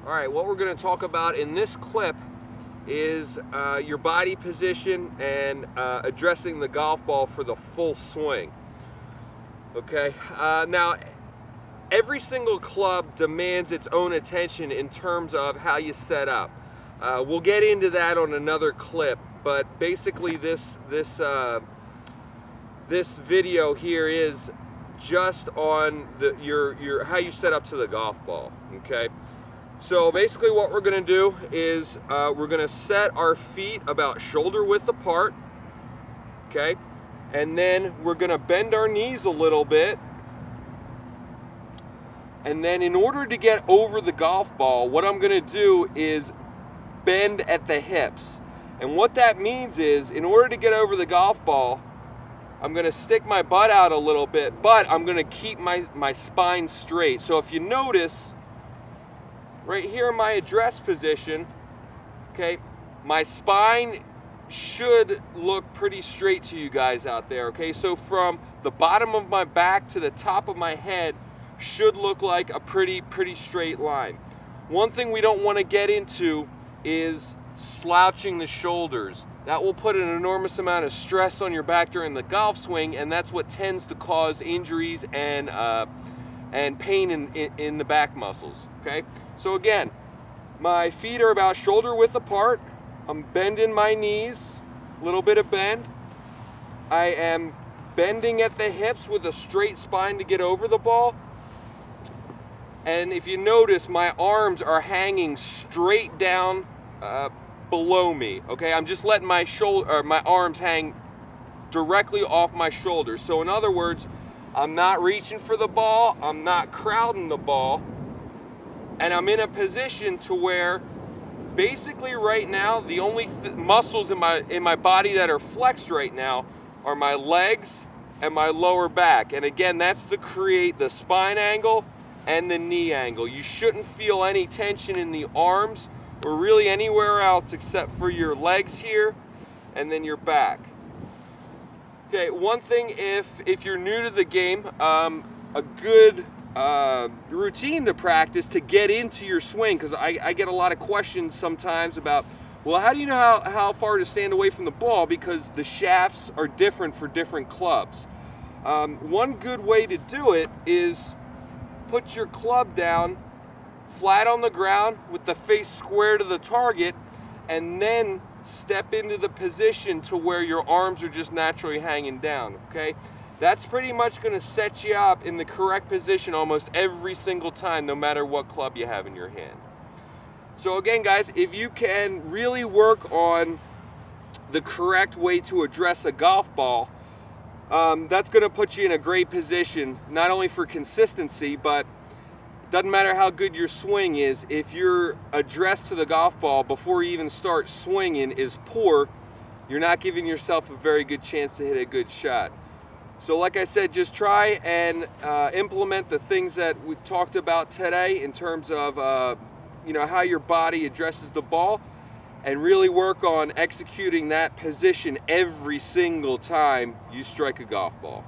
All right, what we're going to talk about in this clip is your body position and addressing the golf ball for the full swing. Okay, now every single club demands its own attention in terms of how you set up. We'll get into that on another clip, but basically this video here is just on your how you set up to the golf ball. Okay. So basically what we're going to do is we're going to set our feet about shoulder width apart, okay? And then we're going to bend our knees a little bit. And then in order to get over the golf ball, what I'm going to do is bend at the hips. And what that means is, in order to get over the golf ball, I'm going to stick my butt out a little bit, but I'm going to keep my spine straight. So if you notice, right here in my address position, okay, my spine should look pretty straight to you guys out there, okay? So from the bottom of my back to the top of my head should look like a pretty straight line. One thing we don't want to get into is slouching the shoulders. That will put an enormous amount of stress on your back during the golf swing, and that's what tends to cause injuries and pain in the back muscles, okay? So again, my feet are about shoulder width apart. I'm bending my knees, a little bit of bend. I am bending at the hips with a straight spine to get over the ball. And if you notice, my arms are hanging straight down below me. Okay, I'm just letting my arms hang directly off my shoulders. So in other words, I'm not reaching for the ball, I'm not crowding the ball, and I'm in a position to where basically right now the only muscles in my body that are flexed right now are my legs and my lower back. And again, that's to create the spine angle and the knee angle. You shouldn't feel any tension in the arms or really anywhere else except for your legs here and then your back. Okay, one thing, if you're new to the game, a good routine to practice to get into your swing, because I get a lot of questions sometimes about, well, how do you know how far to stand away from the ball, because the shafts are different for different clubs. One good way to do it is put your club down flat on the ground with the face square to the target, and then step into the position to where your arms are just naturally hanging down, okay? That's pretty much going to set you up in the correct position almost every single time, no matter what club you have in your hand. So again, guys, if you can really work on the correct way to address a golf ball, that's going to put you in a great position, not only for consistency, but doesn't matter how good your swing is, if your address to the golf ball before you even start swinging is poor, you're not giving yourself a very good chance to hit a good shot. So like I said, just try and implement the things that we talked about today in terms of how your body addresses the ball, and really work on executing that position every single time you strike a golf ball.